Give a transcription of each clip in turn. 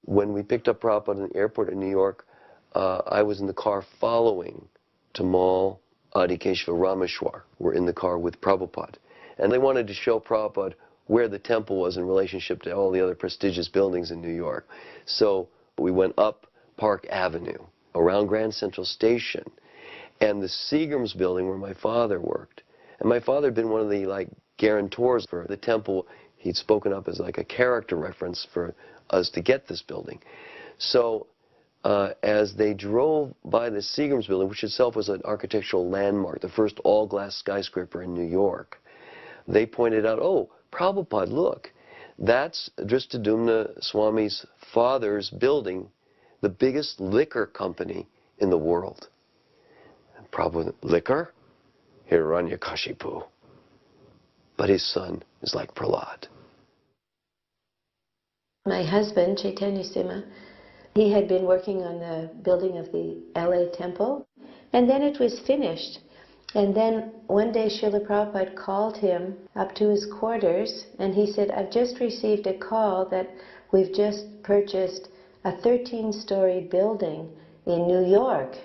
When we picked up Prabhupada in the airport in New York, I was in the car following Tamal, Adikeshava, Rameshwar. Were in the car with Prabhupada. And they wanted to show Prabhupada where the temple was in relationship to all the other prestigious buildings in New York. So we went up Park Avenue, around Grand Central Station, and the Seagram's building where my father worked. And my father had been one of the guarantors for the temple. He'd spoken up as like a character reference for us to get this building. So as they drove by the Seagram's building, which itself was an architectural landmark, the first all-glass skyscraper in New York, they pointed out, oh, Prabhupada, look, that's Dristadumna Swami's father's building, the biggest liquor company in the world. And Prabhupada, liquor? Hiranyakashipu. But his son is like Prahlad. My husband, Chaitanya Sima, he had been working on the building of the LA temple, and then it was finished. And then one day Srila Prabhupada called him up to his quarters, and he said, I've just received a call that we've just purchased a 13-story building in New York.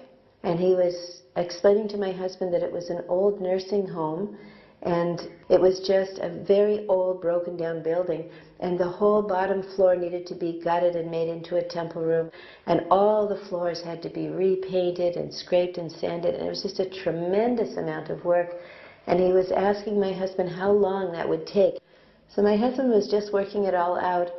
And he was explaining to my husband that it was an old nursing home, and it was just a very old, broken-down building, and the whole bottom floor needed to be gutted and made into a temple room, and all the floors had to be repainted and scraped and sanded, and it was just a tremendous amount of work. And he was asking my husband how long that would take. So my husband was just working it all out,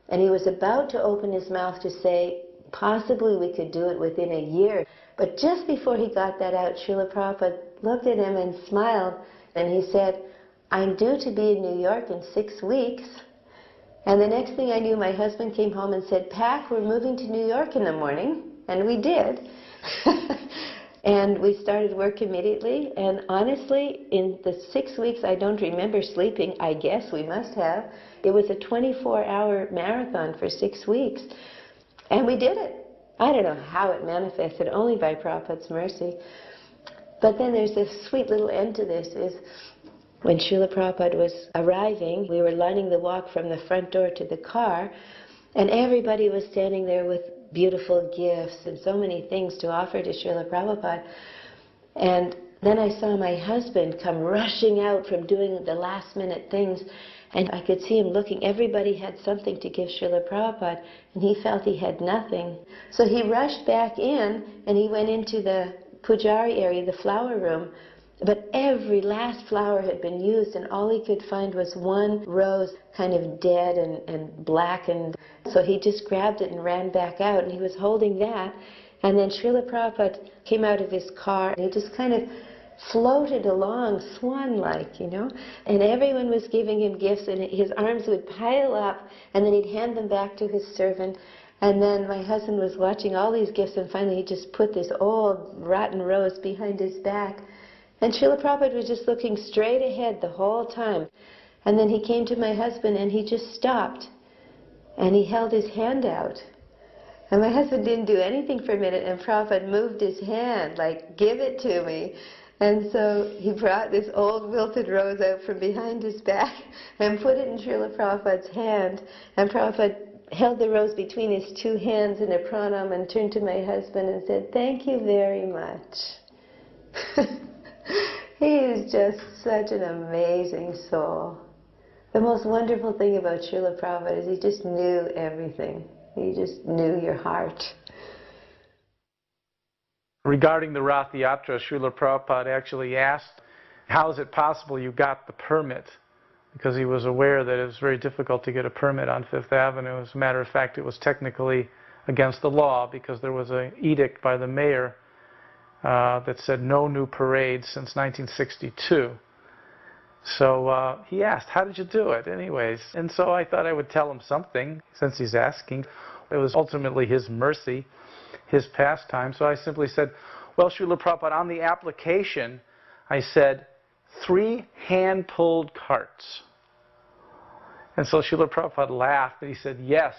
and he was about to open his mouth to say, possibly we could do it within a year. But just before he got that out, Srila Prabhupada looked at him and smiled, and he said, I'm due to be in New York in 6 weeks. And the next thing I knew, my husband came home and said, Pat, we're moving to New York in the morning. And we did. And we started work immediately. And honestly, in the 6 weeks, I don't remember sleeping. I guess we must have. It was a 24-hour marathon for 6 weeks. And we did it. I don't know how it manifested, only by Prabhupada's mercy. But then there's this sweet little end to this, is when Srila Prabhupada was arriving, we were lining the walk from the front door to the car, and everybody was standing there with beautiful gifts and so many things to offer to Srila Prabhupada. And then I saw my husband come rushing out from doing the last-minute things, and I could see him looking. Everybody had something to give Srila Prabhupada, and he felt he had nothing. So he rushed back in, and he went into the Pujari area, the flower room, but every last flower had been used, and all he could find was one rose kind of dead and blackened. So he just grabbed it and ran back out, and he was holding that. And then Srila Prabhupada came out of his car, and he just kind of floated along, swan-like, you know. And everyone was giving him gifts, and his arms would pile up, and then he'd hand them back to his servant. And then my husband was watching all these gifts, and finally he just put this old rotten rose behind his back. And Srila Prabhupada was just looking straight ahead the whole time. And then he came to my husband, and he just stopped. And he held his hand out. And my husband didn't do anything for a minute, and Prabhupada moved his hand, like, give it to me. And so he brought this old wilted rose out from behind his back and put it in Srila Prabhupada's hand. And Prabhupada held the rose between his two hands in a pranam and turned to my husband and said, thank you very much. He is just such an amazing soul. The most wonderful thing about Srila Prabhupada is he just knew everything. He just knew your heart. Regarding the Ratha Yatra, Srila Prabhupada actually asked, how is it possible you got the permit? Because he was aware that it was very difficult to get a permit on Fifth Avenue. As a matter of fact, it was technically against the law because there was an edict by the mayor that said no new parades since 1962. So he asked, how did you do it anyways? And so I thought I would tell him something since he's asking. It was ultimately his mercy, his pastime. So I simply said, well, Srila Prabhupada, on the application, I said, 3 hand-pulled carts. And so Srila Prabhupada laughed and he said, yes,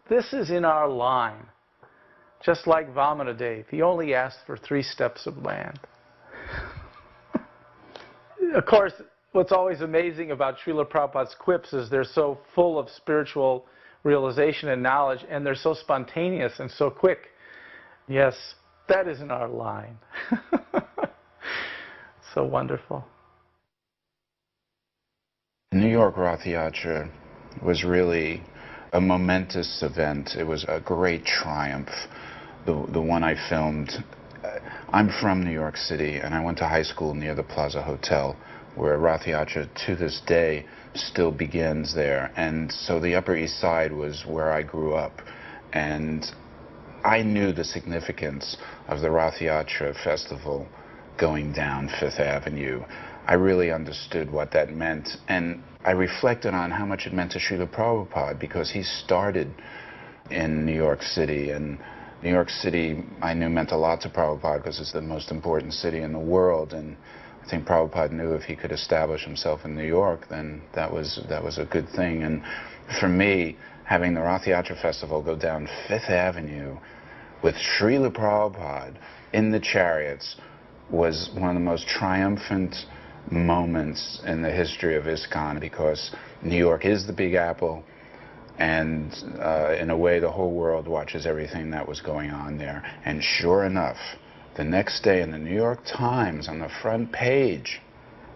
this is in our line. Just like Vamanadev, he only asked for 3 steps of land. Of course, what's always amazing about Srila Prabhupada's quips is they're so full of spiritual realization and knowledge, and they're so spontaneous and so quick. Yes, that isn't our line. So wonderful. New York Ratha Yatra was really a momentous event. It was a great triumph, the one I filmed. I'm from New York City, and I went to high school near the Plaza Hotel, where Ratha Yatra to this day still begins there. And so the Upper East Side was where I grew up. And I knew the significance of the Ratha Yatra festival going down Fifth Avenue. I really understood what that meant, and I reflected on how much it meant to Srila Prabhupada, because he started in New York City, and New York City I knew meant a lot to Prabhupada because it's the most important city in the world, and I think Prabhupada knew if he could establish himself in New York, then that was a good thing. And for me, having the Ratha Yatra festival go down Fifth Avenue with Srila Prabhupada in the chariots was one of the most triumphant moments in the history of ISKCON, because New York is the Big Apple, and in a way the whole world watches everything that was going on there. And sure enough, the next day in the New York Times on the front page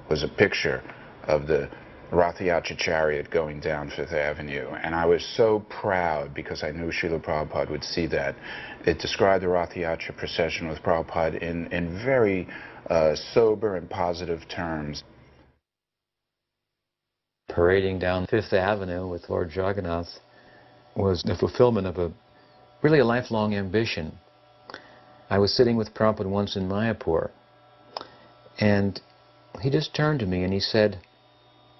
was a picture of the Ratha Yatra chariot going down Fifth Avenue, and I was so proud because I knew Srila Prabhupada would see that. It described the Ratha Yatra procession with Prabhupada in very sober and positive terms. Parading down Fifth Avenue with Lord Jagannath was the fulfillment of really a lifelong ambition. I was sitting with Prabhupada once in Mayapur, and he just turned to me and he said,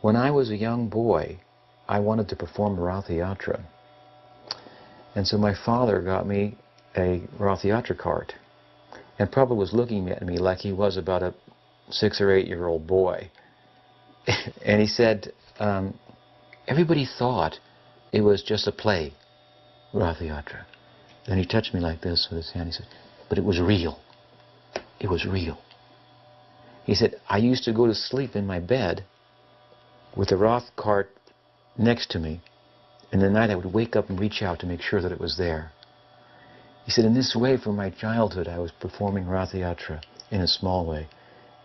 "When I was a young boy, I wanted to perform Ratha Yatra. And so my father got me a Ratha Yatra cart." And Prabhupada was looking at me like he was about a 6 or 8-year-old boy. And he said, everybody thought it was just a play, Ratha Yatra. And he touched me like this with his hand. He said, "But it was real. It was real." He said, "I used to go to sleep in my bed with the Rath cart next to me, and at night I would wake up and reach out to make sure that it was there." He said, "In this way, from my childhood, I was performing Ratha Yatra in a small way,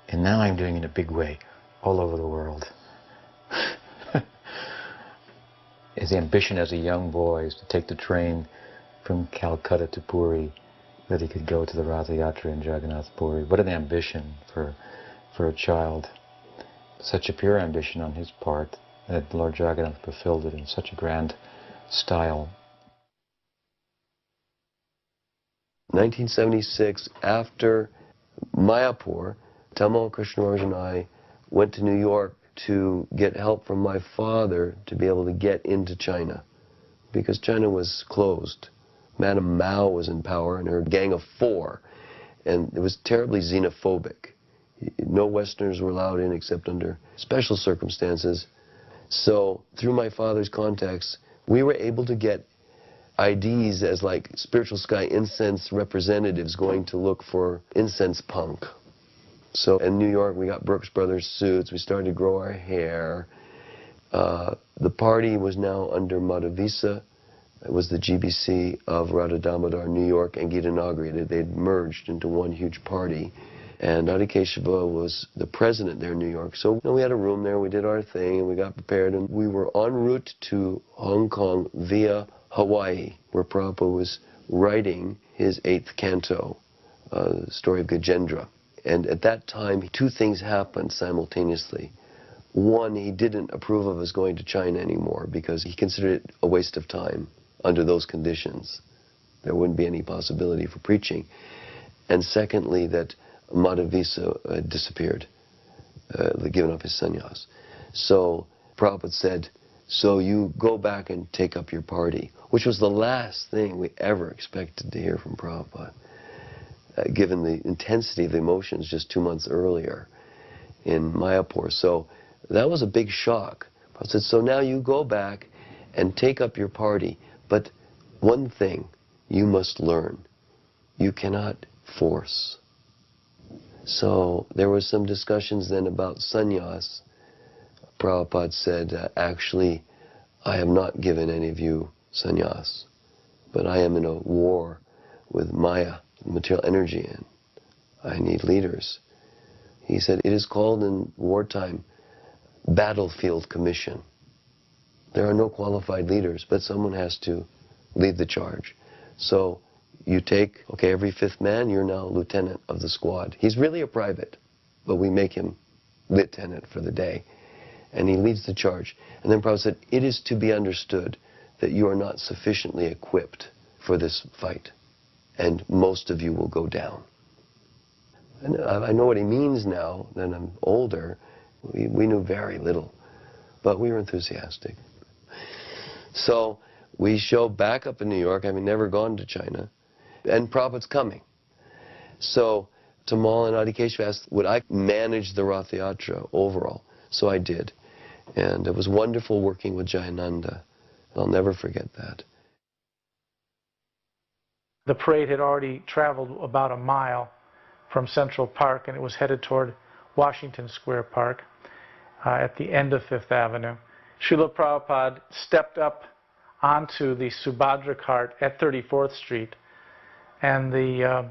and now I'm doing it in a big way all over the world." His ambition as a young boy is to take the train from Calcutta to Puri, that he could go to the Ratha Yatra in Jagannath Puri. What an ambition for a child. Such a pure ambition on his part that Lord Jagannath fulfilled it in such a grand style. 1976, after Mayapur, Tamal Krishnaraj and I went to New York to get help from my father to be able to get into China, because China was closed. Madame Mao was in power and her gang of 4, and it was terribly xenophobic. No Westerners were allowed in except under special circumstances. So through my father's contacts, we were able to get IDs as like spiritual sky incense representatives going to look for incense punk. So in New York, we got Brooks Brothers suits. We started to grow our hair. The party was now under Madhavisa. It was the GBC of Radha Damodar, New York, and Gita inaugurated. They'd merged into one huge party. And Adi Keshava was the president there in New York. So we had a room there, we did our thing, and we got prepared, and we were en route to Hong Kong via Hawaii, where Prabhupada was writing his 8th canto, the story of Gajendra. And at that time, 2 things happened simultaneously. One, he didn't approve of us going to China anymore because he considered it a waste of time under those conditions. There wouldn't be any possibility for preaching. And secondly, that Madhavisa had disappeared, given up his sannyas. So Prabhupada said, "So you go back and take up your party," which was the last thing we ever expected to hear from Prabhupada, given the intensity of the emotions just 2 months earlier in Mayapur. So that was a big shock. Prabhupada said, "So now you go back and take up your party, but one thing you must learn, you cannot force." So there was some discussions then about sannyas. Prabhupada said, actually, I have not given any of you sannyas, but I am in a war with Maya, material energy, and I need leaders. He said, it is called in wartime battlefield commission. There are no qualified leaders, but someone has to lead the charge. So you take, okay, every fifth man, you're now lieutenant of the squad. He's really a private, but we make him lieutenant for the day. And he leads the charge. And then Prabhupada said, it is to be understood that you are not sufficiently equipped for this fight, and most of you will go down. And I know what he means now that I'm older. We knew very little, but we were enthusiastic. So we show back up in New York, having never gone to China, and Prabhupada's coming. So Tamal and Adi Keshav asked, would I manage the Ratha Yatra overall? So I did. And it was wonderful working with Jayananda. I'll never forget that. The parade had already traveled about a mile from Central Park, and it was headed toward Washington Square Park at the end of Fifth Avenue. Srila Prabhupada stepped up onto the Subhadra cart at 34th Street, and the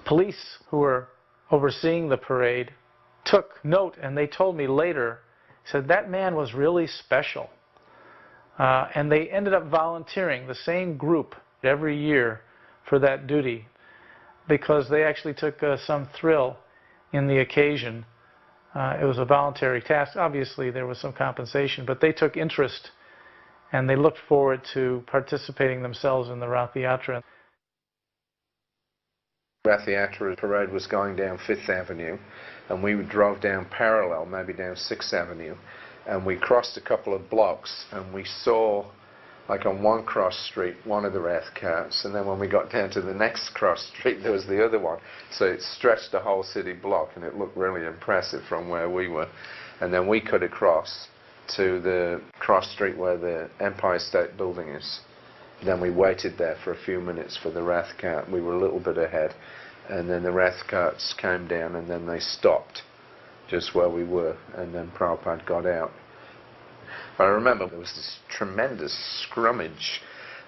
police who were overseeing the parade took note, and they told me later, said that man was really special. And they ended up volunteering, the same group every year, for that duty, because they actually took some thrill in the occasion. It was a voluntary task. Obviously, there was some compensation, but they took interest, and they looked forward to participating themselves in the Ratha Yatra. Ratha Yatra parade was going down Fifth Avenue, and we drove down parallel, maybe down Sixth Avenue, and we crossed a couple of blocks, and we saw, like on one cross street, one of the Rath carts, and then when we got down to the next cross street, there was the other one. So it stretched the whole city block, and it looked really impressive from where we were. And then we cut across to the cross street where the Empire State Building is. Then we waited there for a few minutes for the Rath cart. We were a little bit ahead, and then the Rath carts came down, and then they stopped just where we were, and then Prabhupada got out. I remember there was this tremendous scrummage.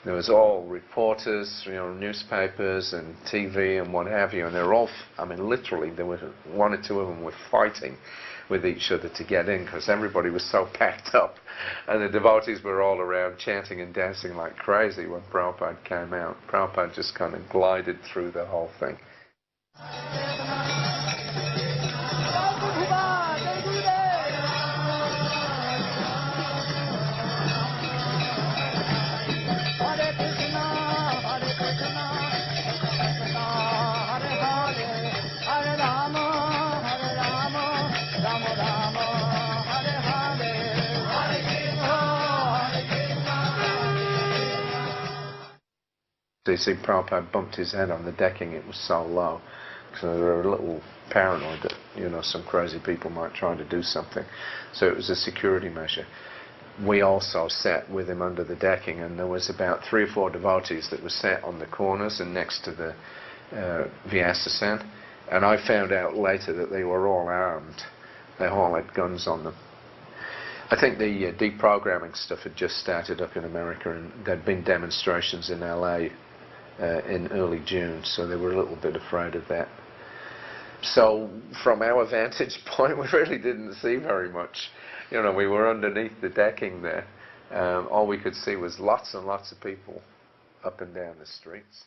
There was all reporters, newspapers and TV and what have you, and they were all, literally, there were one or two of them were fighting with each other to get in because everybody was so packed up, and the devotees were all around chanting and dancing like crazy when Prabhupada came out. Prabhupada just kind of glided through the whole thing. So you see Prabhupada bumped his head on the decking, it was so low. So they were a little paranoid that, some crazy people might try to do something. So it was a security measure. We also sat with him under the decking, and there was about 3 or 4 devotees that were sat on the corners and next to the Vyasasan. And I found out later that they were all armed. They all had guns on them. I think the deprogramming stuff had just started up in America, and there'd been demonstrations in LA in early June, so they were a little bit afraid of that. So from our vantage point, we really didn't see very much. We were underneath the decking there. All we could see was lots and lots of people up and down the streets.